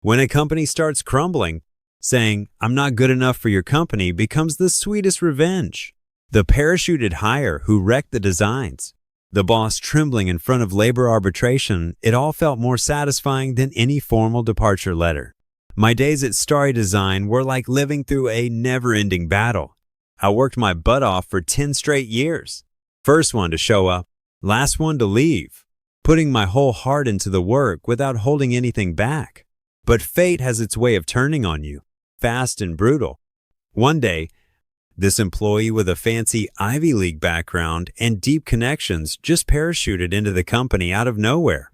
When a company starts crumbling, saying, "I'm not good enough for your company," becomes the sweetest revenge. The parachuted hire who wrecked the designs, the boss trembling in front of labor arbitration, it all felt more satisfying than any formal departure letter. My days at Starry Design were like living through a never-ending battle. I worked my butt off for 10 straight years. First one to show up, last one to leave, putting my whole heart into the work without holding anything back. But fate has its way of turning on you, fast and brutal. One day, this employee with a fancy Ivy League background and deep connections just parachuted into the company out of nowhere.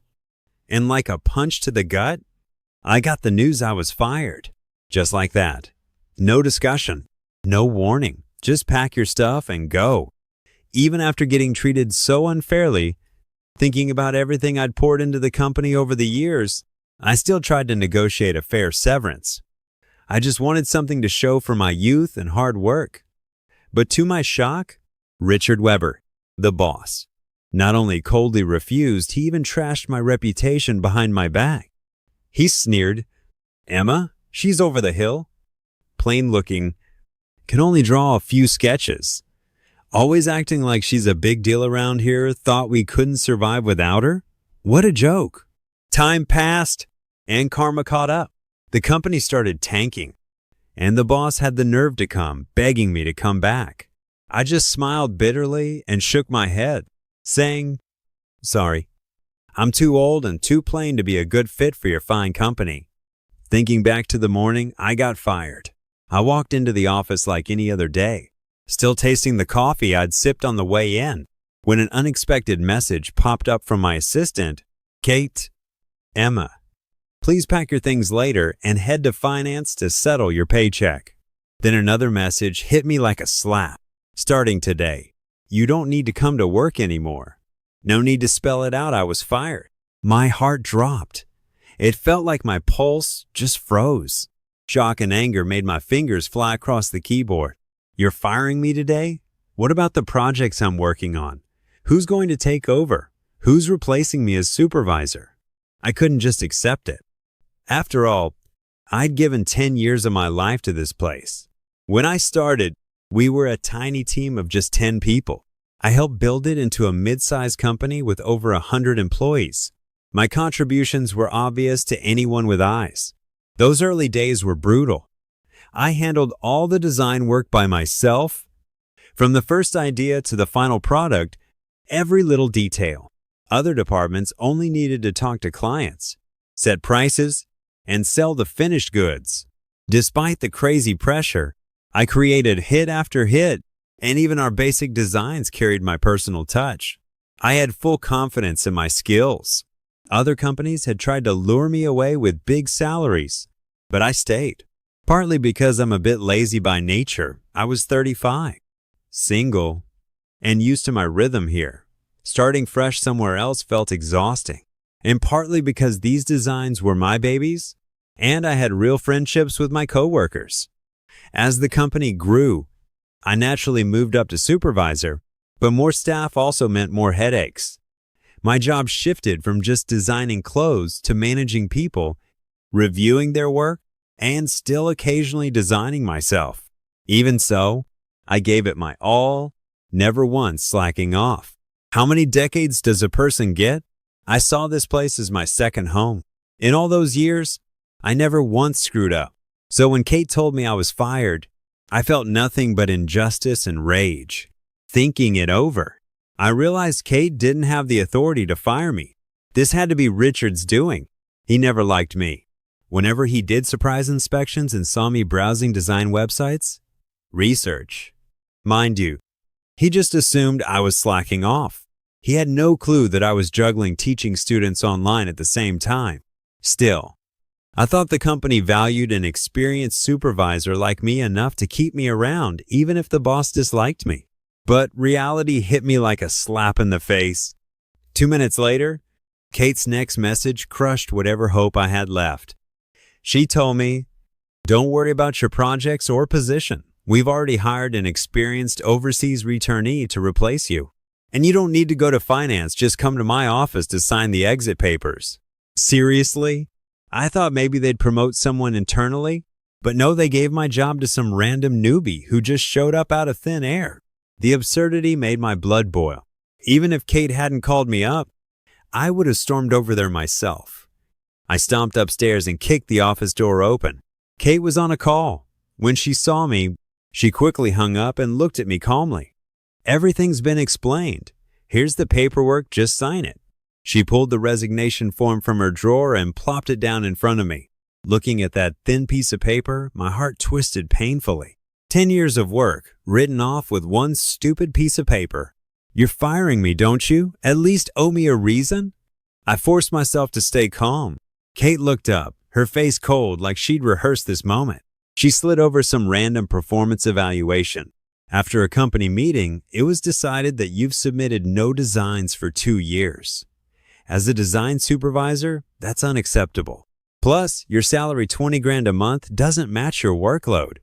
And like a punch to the gut, I got the news I was fired. Just like that. No discussion, no warning, just pack your stuff and go. Even after getting treated so unfairly, thinking about everything I'd poured into the company over the years, I still tried to negotiate a fair severance. I just wanted something to show for my youth and hard work. But to my shock, Richard Weber, the boss, not only coldly refused, he even trashed my reputation behind my back. He sneered, "Emma, she's over the hill. Plain looking, can only draw a few sketches. Always acting like she's a big deal around here, thought we couldn't survive without her? What a joke." Time passed, and karma caught up. The company started tanking, and the boss had the nerve to come, begging me to come back. I just smiled bitterly and shook my head, saying, "Sorry, I'm too old and too plain to be a good fit for your fine company." Thinking back to the morning I got fired, I walked into the office like any other day, still tasting the coffee I'd sipped on the way in, when an unexpected message popped up from my assistant, "Kate, Emma, please pack your things later and head to finance to settle your paycheck." Then another message hit me like a slap. "Starting today, you don't need to come to work anymore." No need to spell it out, I was fired. My heart dropped. It felt like my pulse just froze. Shock and anger made my fingers fly across the keyboard. "You're firing me today? What about the projects I'm working on? Who's going to take over? Who's replacing me as supervisor?" I couldn't just accept it. After all, I'd given 10 years of my life to this place. When I started, we were a tiny team of just 10 people. I helped build it into a mid-sized company with over 100 employees. My contributions were obvious to anyone with eyes. Those early days were brutal. I handled all the design work by myself. From the first idea to the final product, every little detail. Other departments only needed to talk to clients, set prices, and sell the finished goods. Despite the crazy pressure, I created hit after hit, and even our basic designs carried my personal touch. I had full confidence in my skills. Other companies had tried to lure me away with big salaries, but I stayed. Partly because I'm a bit lazy by nature. I was 35, single, and used to my rhythm here. Starting fresh somewhere else felt exhausting. And partly because these designs were my babies, and I had real friendships with my coworkers. As the company grew, I naturally moved up to supervisor, but more staff also meant more headaches. My job shifted from just designing clothes to managing people, reviewing their work, and still occasionally designing myself. Even so, I gave it my all, never once slacking off. How many decades does a person get? I saw this place as my second home. In all those years, I never once screwed up. So when Kate told me I was fired, I felt nothing but injustice and rage. Thinking it over, I realized Kate didn't have the authority to fire me. This had to be Richard's doing. He never liked me. Whenever he did surprise inspections and saw me browsing design websites, research. Mind you, he just assumed I was slacking off. He had no clue that I was juggling teaching students online at the same time. Still, I thought the company valued an experienced supervisor like me enough to keep me around, even if the boss disliked me. But reality hit me like a slap in the face. 2 minutes later, Kate's next message crushed whatever hope I had left. She told me, "Don't worry about your projects or position. We've already hired an experienced overseas returnee to replace you. And you don't need to go to finance, just come to my office to sign the exit papers." Seriously? I thought maybe they'd promote someone internally, but no, they gave my job to some random newbie who just showed up out of thin air. The absurdity made my blood boil. Even if Kate hadn't called me up, I would have stormed over there myself. I stomped upstairs and kicked the office door open. Kate was on a call. When she saw me, she quickly hung up and looked at me calmly. Everything's been explained. Here's the paperwork, just sign it. She pulled the resignation form from her drawer and plopped it down in front of me. Looking at that thin piece of paper, my heart twisted painfully. 10 years of work, written off with one stupid piece of paper. You're firing me, don't you? At least owe me a reason? I forced myself to stay calm. Kate looked up, her face cold like she'd rehearsed this moment. She slid over some random performance evaluation. After a company meeting, it was decided that you've submitted no designs for 2 years. As a design supervisor, that's unacceptable. Plus, your salary $20,000 a month doesn't match your workload.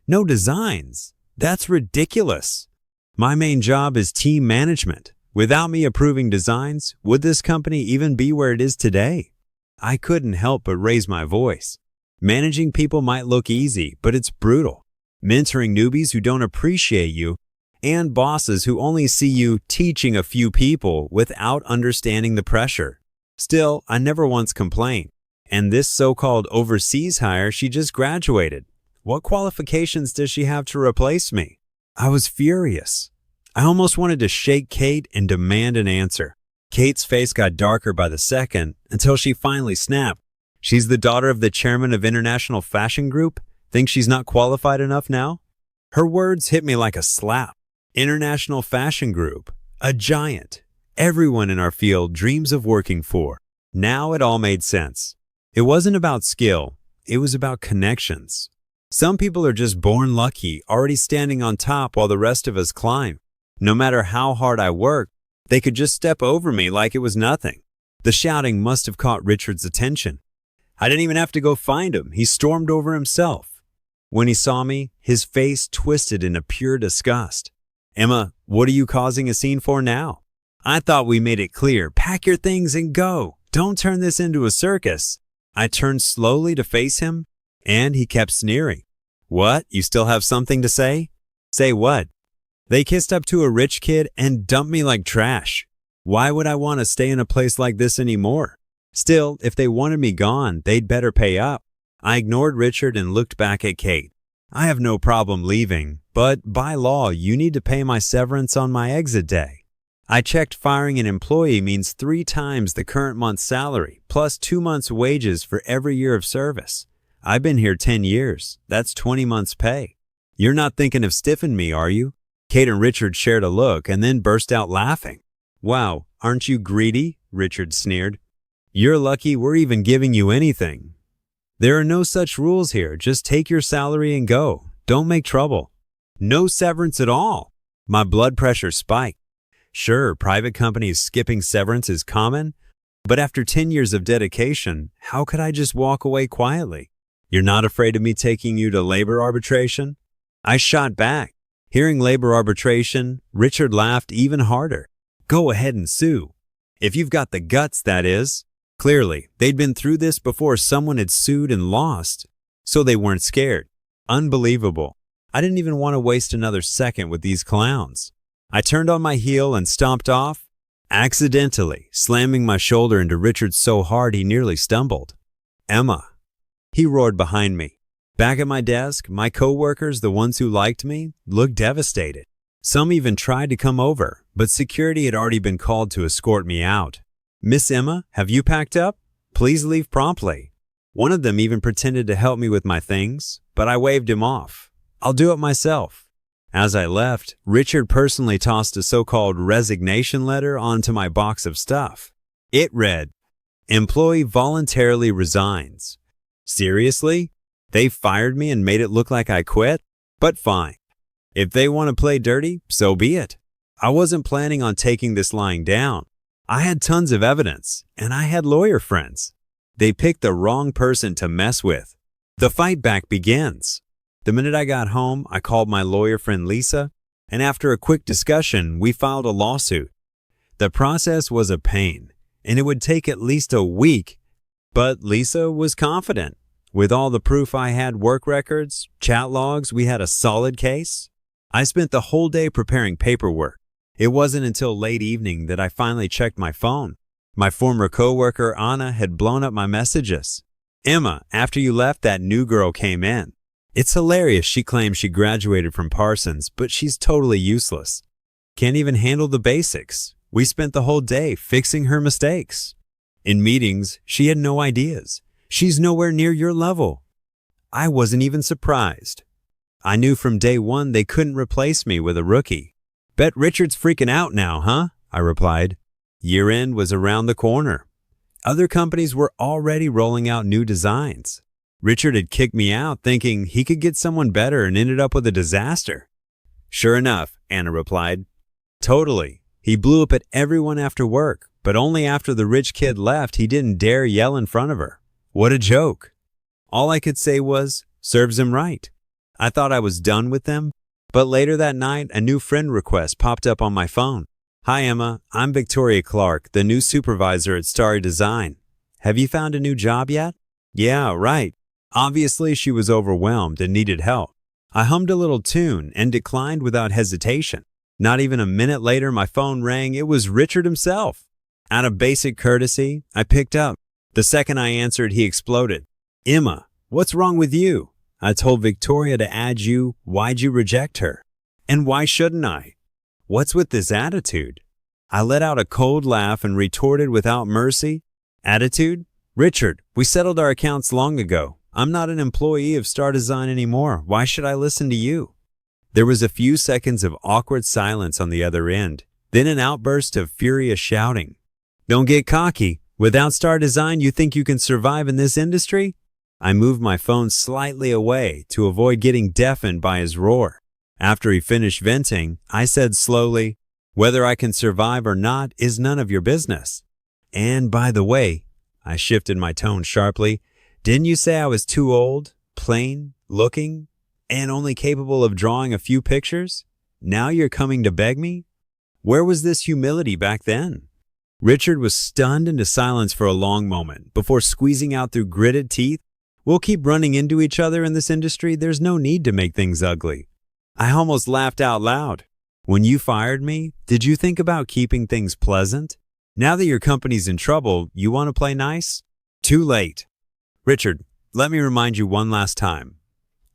No designs. That's ridiculous. My main job is team management. Without me approving designs, would this company even be where it is today? I couldn't help but raise my voice. Managing people might look easy, but it's brutal. Mentoring newbies who don't appreciate you, and bosses who only see you teaching a few people without understanding the pressure. Still, I never once complained. And this so-called overseas hire, she just graduated. What qualifications does she have to replace me? I was furious. I almost wanted to shake Kate and demand an answer. Kate's face got darker by the second until she finally snapped. She's the daughter of the chairman of International Fashion Group? Think she's not qualified enough now? Her words hit me like a slap. International Fashion Group, a giant. Everyone in our field dreams of working for. Now it all made sense. It wasn't about skill, it was about connections. Some people are just born lucky, already standing on top while the rest of us climb. No matter how hard I work, they could just step over me like it was nothing. The shouting must have caught Richard's attention. I didn't even have to go find him. He stormed over himself. When he saw me, his face twisted in a pure disgust. Emma, what are you causing a scene for now? I thought we made it clear. Pack your things and go. Don't turn this into a circus. I turned slowly to face him, and he kept sneering. What? You still have something to say? Say what? They kissed up to a rich kid and dumped me like trash. Why would I want to stay in a place like this anymore? Still, if they wanted me gone, they'd better pay up. I ignored Richard and looked back at Kate. I have no problem leaving, but by law, you need to pay my severance on my exit day. I checked firing an employee means 3 times the current month's salary, plus 2 months' wages for every year of service. I've been here 10 years. That's 20 months' pay. You're not thinking of stiffing me, are you? Kate and Richard shared a look and then burst out laughing. Wow, aren't you greedy? Richard sneered. You're lucky we're even giving you anything. There are no such rules here. Just take your salary and go. Don't make trouble. No severance at all. My blood pressure spiked. Sure, private companies skipping severance is common, but after 10 years of dedication, how could I just walk away quietly? You're not afraid of me taking you to labor arbitration? I shot back. Hearing labor arbitration, Richard laughed even harder. Go ahead and sue. If you've got the guts, that is. Clearly, they'd been through this before someone had sued and lost, so they weren't scared. Unbelievable. I didn't even want to waste another second with these clowns. I turned on my heel and stomped off, accidentally slamming my shoulder into Richard so hard he nearly stumbled. Emma. He roared behind me. Back at my desk, my coworkers, the ones who liked me, looked devastated. Some even tried to come over, but security had already been called to escort me out. Miss Emma, have you packed up? Please leave promptly. One of them even pretended to help me with my things, but I waved him off. I'll do it myself. As I left, Richard personally tossed a so-called resignation letter onto my box of stuff. It read, Employee voluntarily resigns. Seriously? They fired me and made it look like I quit? But fine. If they want to play dirty, so be it. I wasn't planning on taking this lying down. I had tons of evidence, and I had lawyer friends. They picked the wrong person to mess with. The fight back begins. The minute I got home, I called my lawyer friend Lisa, and after a quick discussion, we filed a lawsuit. The process was a pain, and it would take at least a week, But Lisa was confident. With all the proof I had, work records, chat logs, we had a solid case. I spent the whole day preparing paperwork. It wasn't until late evening that I finally checked my phone. My former coworker, Anna, had blown up my messages. "Emma, after you left, that new girl came in. It's hilarious she claims she graduated from Parsons, but she's totally useless. Can't even handle the basics. We spent the whole day fixing her mistakes. In meetings, she had no ideas. She's nowhere near your level." I wasn't even surprised. I knew from day one they couldn't replace me with a rookie. "Bet Richard's freaking out now, huh?" I replied. Year-end was around the corner. Other companies were already rolling out new designs. Richard had kicked me out thinking he could get someone better and ended up with a disaster. "Sure enough," Anna replied. "Totally. He blew up at everyone after work, but only after the rich kid left he didn't dare yell in front of her. What a joke." All I could say was, "Serves him right." I thought I was done with them, but later that night a new friend request popped up on my phone. "Hi Emma, I'm Victoria Clark, the new supervisor at Starry Design. Have you found a new job yet?" "Yeah, right." Obviously she was overwhelmed and needed help. I hummed a little tune and declined without hesitation. Not even a minute later my phone rang. It was Richard himself. Out of basic courtesy, I picked up. The second I answered, he exploded. "Emma, what's wrong with you? I told Victoria to add you. Why'd you reject her? And why shouldn't I? What's with this attitude?" I let out a cold laugh and retorted without mercy. "Attitude? Richard, we settled our accounts long ago. I'm not an employee of Star Design anymore. Why should I listen to you?" There was a few seconds of awkward silence on the other end, then an outburst of furious shouting. "Don't get cocky. Without Star Design, you think you can survive in this industry?" I moved my phone slightly away to avoid getting deafened by his roar. After he finished venting, I said slowly, "Whether I can survive or not is none of your business. And by the way," I shifted my tone sharply, "didn't you say I was too old, plain looking, and only capable of drawing a few pictures? Now you're coming to beg me? Where was this humility back then?" Richard was stunned into silence for a long moment before squeezing out through gritted teeth, "We'll keep running into each other in this industry. There's no need to make things ugly." I almost laughed out loud. "When you fired me, did you think about keeping things pleasant? Now that your company's in trouble, you want to play nice? Too late. Richard, let me remind you one last time,"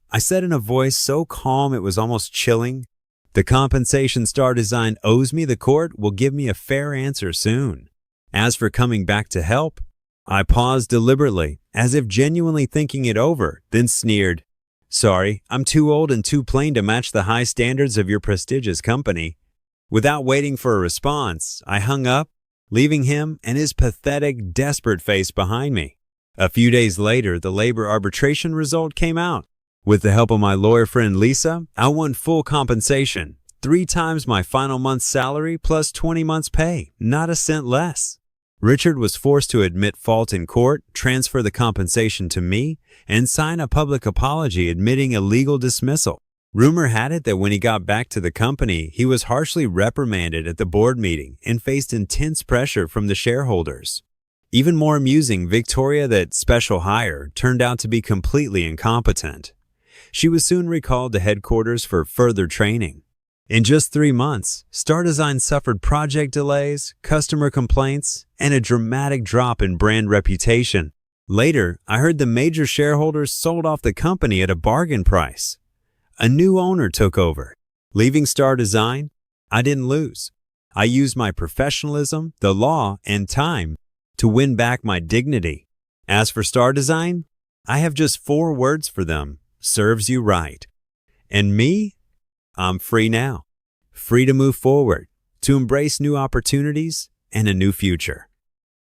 I said in a voice so calm it was almost chilling. "The compensation Star Design owes me, the court will give me a fair answer soon. As for coming back to help," I paused deliberately, as if genuinely thinking it over, then sneered. "Sorry, I'm too old and too plain to match the high standards of your prestigious company." Without waiting for a response, I hung up, leaving him and his pathetic, desperate face behind me. A few days later, the labor arbitration result came out. With the help of my lawyer friend Lisa, I won full compensation, 3 times my final month's salary plus 20 months' pay, not a cent less. Richard was forced to admit fault in court, transfer the compensation to me, and sign a public apology admitting illegal dismissal. Rumor had it that when he got back to the company, he was harshly reprimanded at the board meeting and faced intense pressure from the shareholders. Even more amusing, Victoria, that special hire, turned out to be completely incompetent. She was soon recalled to headquarters for further training. In just 3 months, Star Design suffered project delays, customer complaints, and a dramatic drop in brand reputation. Later, I heard the major shareholders sold off the company at a bargain price. A new owner took over. Leaving Star Design, I didn't lose. I used my professionalism, the law, and time to win back my dignity. As for Star Design, I have just 4 words for them: serves you right. And me? I'm free now. Free to move forward, to embrace new opportunities and a new future.